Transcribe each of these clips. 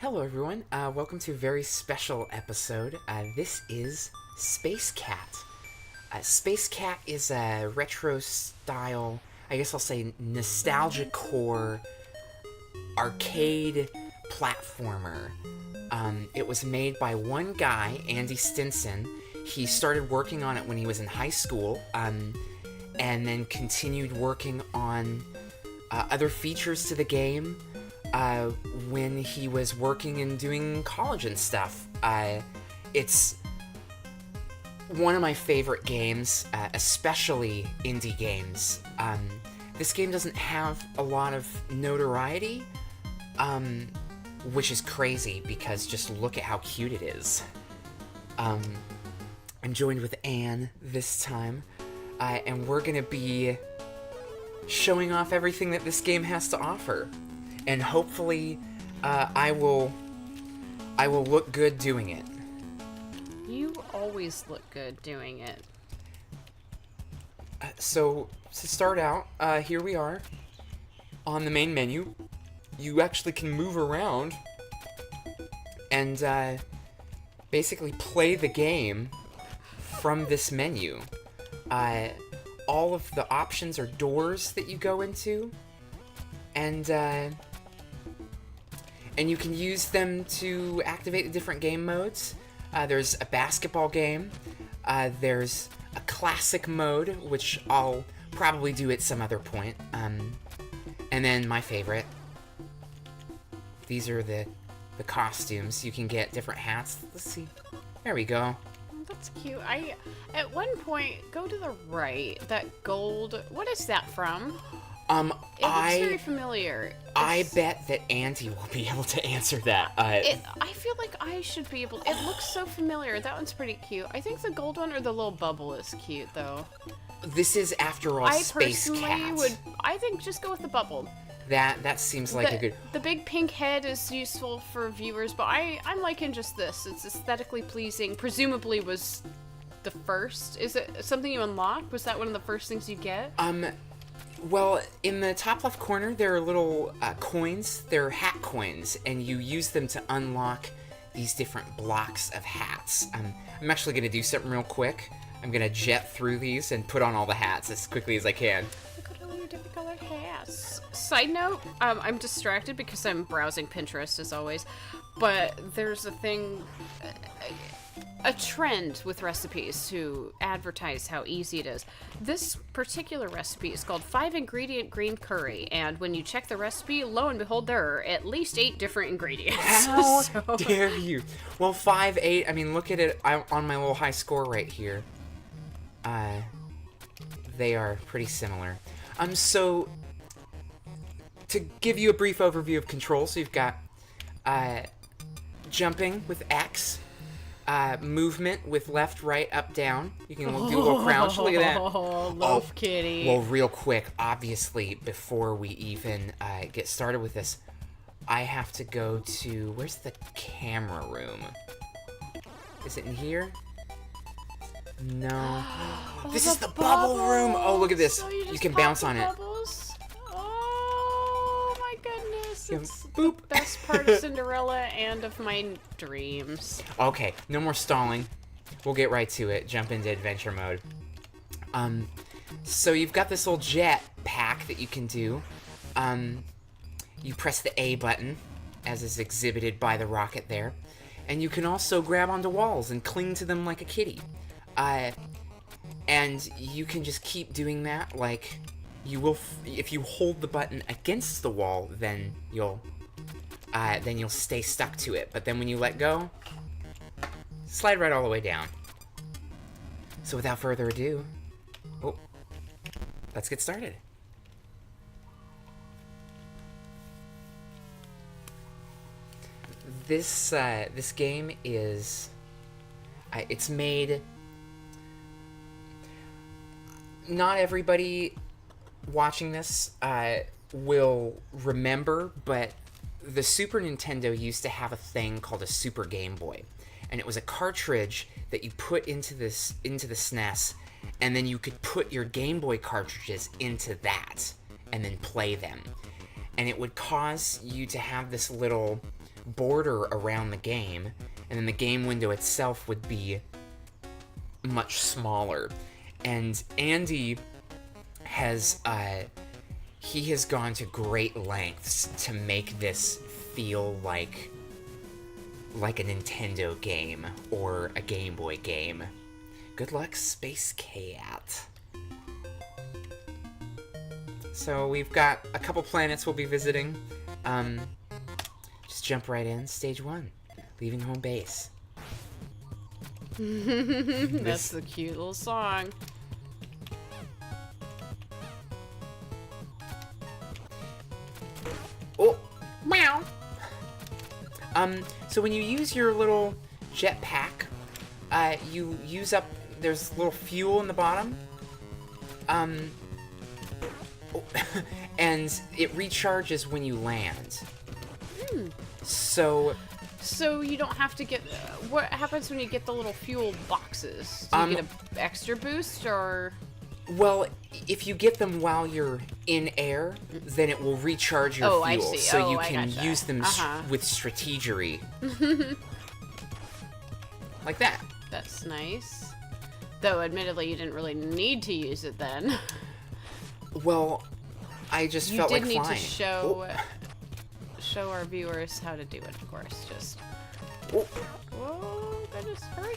Hello, everyone. Welcome to a very special episode. This is Space Cat. Space Cat is a retro style, I guess I'll say nostalgia core arcade platformer. It was made by one guy, Andy Stinson. He started working on it when he was in high school, and then continued working on other features to the game when he was working and doing college and stuff. It's one of my favorite games, especially indie games. This game doesn't have a lot of notoriety, which is crazy because just look at how cute it is. I'm joined with Anne this time, and we're gonna be showing off everything that this game has to offer. And hopefully, I will look good doing it. You always look good doing it. So, to start out, here we are on the main menu. You actually can move around and basically play the game from this menu. All of the options are doors that you go into, and you can use them to activate the different game modes. There's a basketball game, there's a classic mode, which I'll probably do at some other point, and then my favorite. These are the costumes. You can get different hats. Let's see. There we go. That's cute. At one point, go to the right. That gold. What is that from? It looks very familiar. I bet that Andy will be able to answer that. I feel like I should be able. It looks so familiar. That one's pretty cute. I think the gold one or the little bubble is cute, though. This is, after all, Space Cat. I personally would. I think just go with the bubble. That seems like a good. The big pink head is useful for viewers, but I'm liking just this. It's aesthetically pleasing. Presumably was the first. Is it something you unlocked? Was that one of the first things you get? Well, in the top left corner, there are little coins. They're hat coins, and you use them to unlock these different blocks of hats. I'm actually going to do something real quick. I'm going to jet through these and put on all the hats as quickly as I can. Look at all your different colored hats. Side note, I'm distracted because I'm browsing Pinterest, as always, but there's a thing... a trend with recipes to advertise how easy it is. This particular recipe is called 5-ingredient green curry, and when you check the recipe, lo and behold, there are at least 8 different ingredients. How dare you? Well, 5, 8, I mean, look at it on my little high score right here. They are pretty similar. So, to give you a brief overview of controls, so you've got jumping with X, movement with left, right, up, down. You can do a little crouch. Look at that. Love kitty. Well, real quick, obviously, before we even get started with this, I have to go to... Where's the camera room? Is it in here? No. This is the bubble room! Oh, look at this. So you can bounce on it. Bubbles? Oh, my goodness. It's boop. The best part of Cinderella and of my dreams. Okay, no more stalling. We'll get right to it. Jump into adventure mode. So you've got this little jet pack that you can do. You press the A button, as is exhibited by the rocket there. And you can also grab onto walls and cling to them like a kitty. And you can just keep doing that, like, you will, if you hold the button against the wall, then you'll stay stuck to it. But then when you let go, slide right all the way down. So without further ado, let's get started. This game is, it's made... Not everybody watching this will remember, but the Super Nintendo used to have a thing called a Super Game Boy, and it was a cartridge that you put into the SNES, and then you could put your Game Boy cartridges into that and then play them. and it would cause you to have this little border around the game, and then the game window itself would be much smaller. And Andy has he has gone to great lengths to make this feel like a Nintendo game or a Game Boy game. Good luck, Space Cat. So we've got a couple planets we'll be visiting. Just jump right in. Stage 1, leaving home base. That's the cute little song. Oh, meow. So when you use your little jetpack, you use up. There's a little fuel in the bottom. And it recharges when you land. So you don't have to get... what happens when you get the little fuel boxes? Do you get an extra boost, or... Well, if you get them while you're in air, then it will recharge your fuel. I see. So you I can gotcha. use them with strategery. Like that. That's nice. Though, admittedly, you didn't really need to use it then. Well, I just felt like flying. You did need to show our viewers how to do it, of course. Just... Oh. Whoa, goodness. Hurry.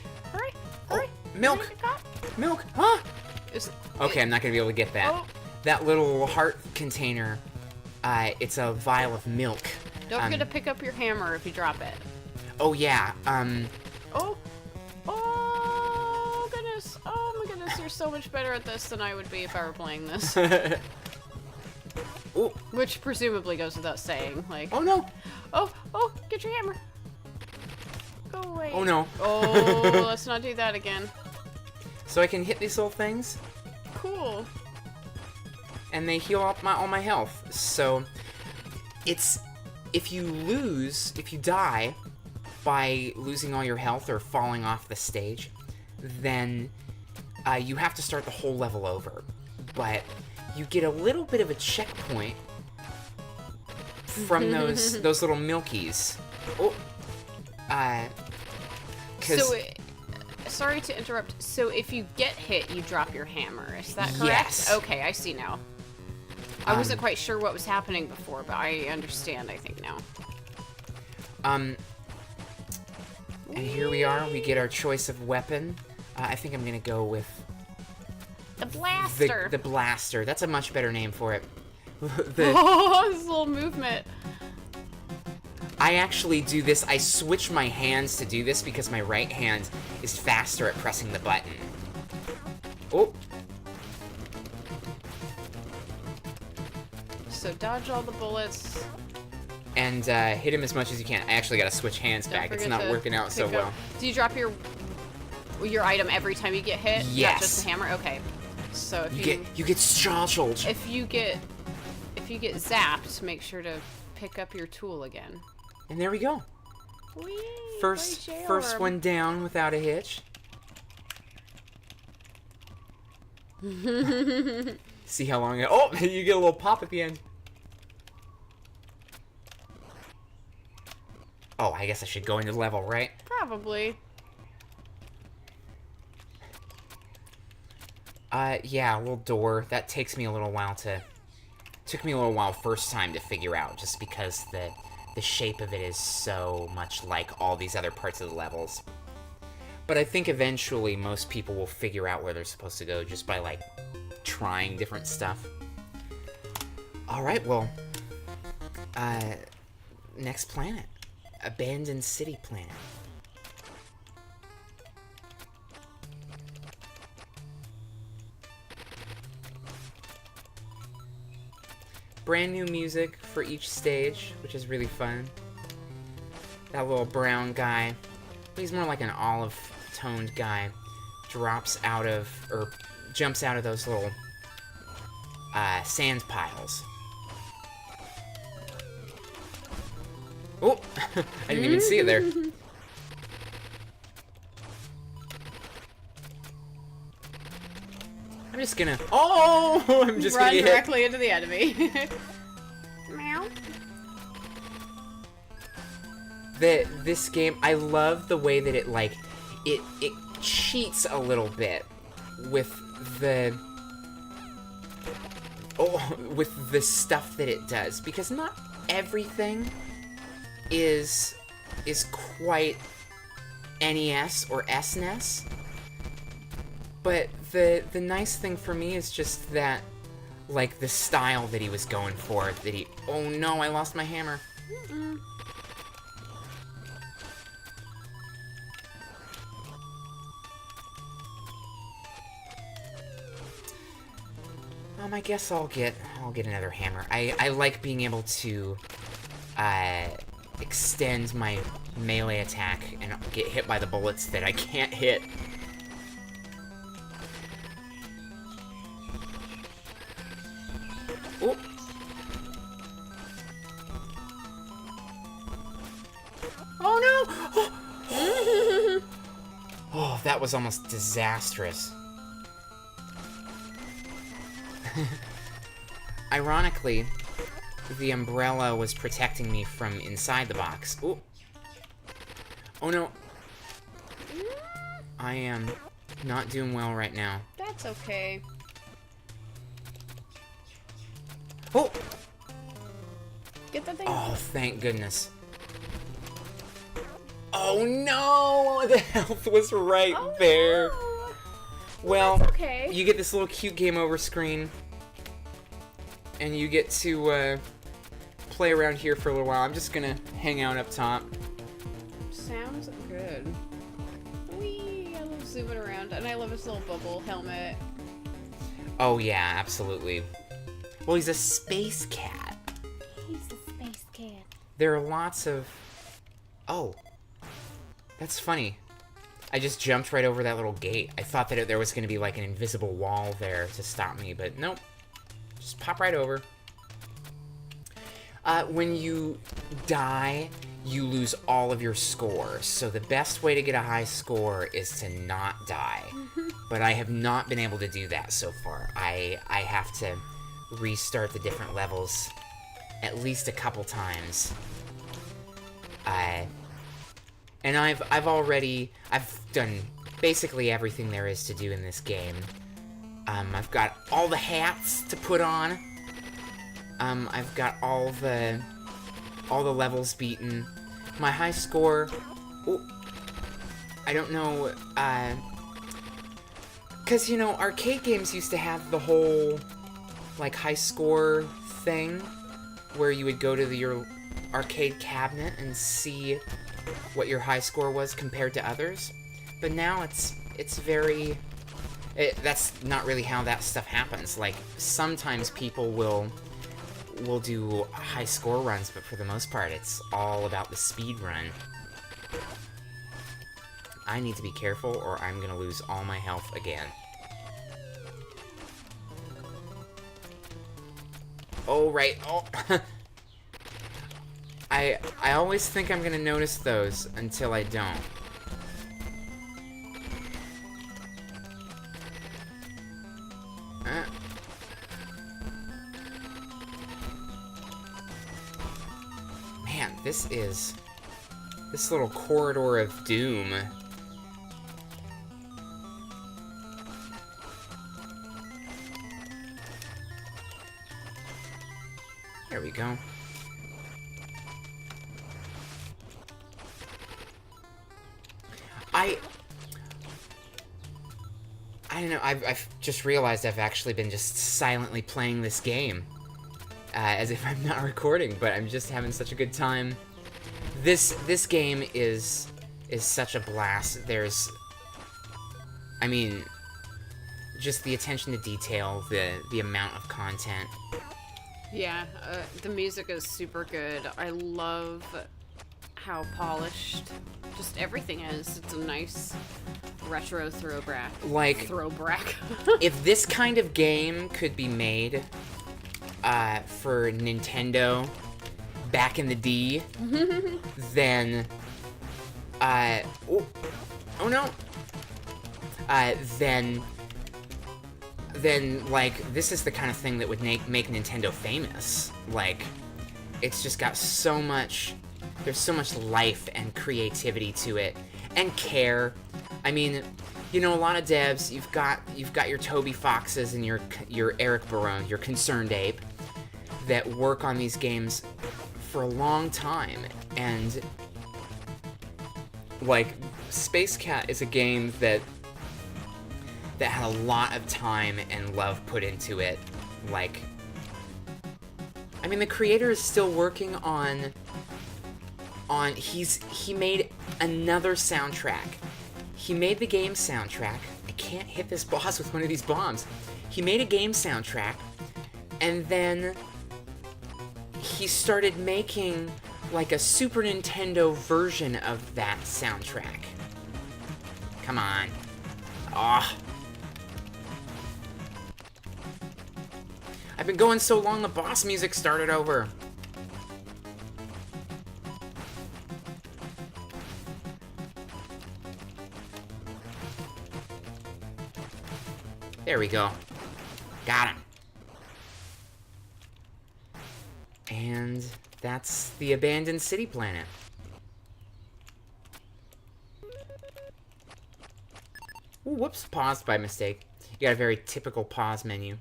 Oh, milk! Milk! Huh? Okay, I'm not gonna be able to get that. Oh. That little heart container, it's a vial of milk. Don't forget to pick up your hammer if you drop it. Oh, yeah, Oh, goodness. Oh, my goodness. You're so much better at this than I would be if I were playing this. Ooh. Which presumably goes without saying. Like, Oh, no! oh, get your hammer. Go away. Oh, no. Oh, let's not do that again. So I can hit these little things, Cool. and they heal up all my health. So, it's... If you die by losing all your health or falling off the stage, then you have to start the whole level over. But you get a little bit of a checkpoint from those little milkies. Oh, sorry to interrupt. So if you get hit, you drop your hammer. Is that correct? Yes. Okay, I see now. I wasn't quite sure what was happening before, but I understand, I think, now. And here we are. We get our choice of weapon. I think I'm gonna go with The blaster. the blaster. That's a much better name for it. Oh, this little movement. I actually do this. I switch my hands to do this because my right hand is faster at pressing the button. Oh. So dodge all the bullets. And hit him as much as you can. I actually gotta switch hands Don't back. It's forget not to working out so pick up- well. Do you drop your item every time you get hit? Yes. Not just the hammer? Okay. So if You get startled. if you get zapped, make sure to pick up your tool again. And there we go. Whee, First play first J-Orb. one down without a hitch. See how long it... Oh, you get a little pop at the end. Oh, I guess I should go into the level, right? Probably. Yeah, a little door. That takes me a little while to... Took me a little while first time to figure out, just because the shape of it is so much like all these other parts of the levels. But I think eventually most people will figure out where they're supposed to go just by, like, trying different stuff. Alright, well... next planet. Abandoned City Planet. Brand new music for each stage, which is really fun. That little brown guy, he's more like an olive-toned guy, drops out of, or jumps out of those little sand piles. Oh, I didn't even see it there. I'm just gonna... Oh! I'm just Run gonna get hit. directly into the enemy. Meow. this game, I love the way that it, like, it cheats a little bit with the with the stuff that it does, because not everything is quite NES or SNES. But the nice thing for me is just that, like, the style that he was going for, that he... Oh no, I lost my hammer. I guess I'll get another hammer. I like being able to extend my melee attack and get hit by the bullets that I can't hit. Oh. Oh no! Oh, that was almost disastrous. Ironically, the umbrella was protecting me from inside the box. Ooh. Oh no. I am not doing well right now. That's okay. Oh! Get the thing. Oh, thank goodness. Oh no! The health was right there. No. Well, that's okay. You get this little cute game over screen, and you get to play around here for a little while. I'm just gonna hang out up top. Sounds good. Whee! I love zooming around, and I love his little bubble helmet. Oh yeah, absolutely. Well, he's a space cat. He's a space cat. There are lots of... Oh. That's funny. I just jumped right over that little gate. I thought that there was going to be like an invisible wall there to stop me, but nope. Just pop right over. When you die, you lose all of your scores. So the best way to get a high score is to not die. But I have not been able to do that so far. I have to restart the different levels at least a couple times. And I've done basically everything there is to do in this game. I've got all the hats to put on. I've got all the levels beaten. My high score, I don't know, 'cause, you know, arcade games used to have the whole, like, high score thing, where you would go to your arcade cabinet and see what your high score was compared to others. But now it's very... that's not really how that stuff happens. Like, sometimes people will do high score runs, but for the most part, it's all about the speed run. I need to be careful, or I'm gonna lose all my health again. Oh, right. Oh. I always think I'm gonna notice those until I don't. Man, this little corridor of doom. There we go. I don't know, I've just realized I've actually been just silently playing this game. As if I'm not recording, but I'm just having such a good time. This game is such a blast. There's... I mean, just the attention to detail, the amount of content. Yeah, the music is super good. I love how polished just everything is. It's a nice retro throwback. Like, throwback. if this kind of game could be made for Nintendo back in the D, then oh no, then like this is the kind of thing that would make Nintendo famous. Like, it's just got so much there's so much life and creativity to it, and care. I mean, you know, a lot of devs, you've got your Toby Foxes and your Eric Barone, your Concerned Ape, that work on these games for a long time, and like Space Cat is a game that had a lot of time and love put into it. Like, I mean, the creator is still working on he made another soundtrack. He made the game soundtrack. I can't hit this boss with one of these bombs. He made a game soundtrack, and then he started making like a Super Nintendo version of that soundtrack. Come on. Ah. I've been going so long, the boss music started over. There we go. Got him. And that's the abandoned city planet. Ooh, whoops, paused by mistake. You got a very typical pause menu.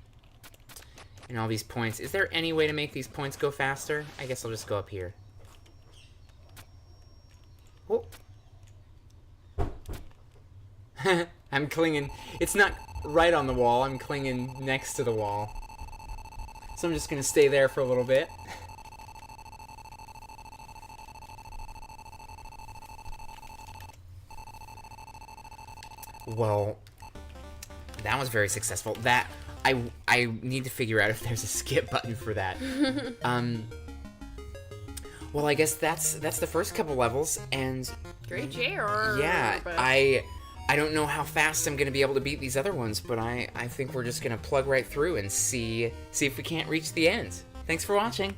And all these points. Is there any way to make these points go faster? I guess I'll just go up here. Oh. I'm clinging. It's not right on the wall. I'm clinging next to the wall. So I'm just going to stay there for a little bit. Well, that was very successful. That I need to figure out if there's a skip button for that. Well, I guess that's the first couple levels, and Great job. yeah, I don't know how fast I'm gonna be able to beat these other ones, but I think we're just gonna plug right through and see if we can't reach the end. Thanks for watching.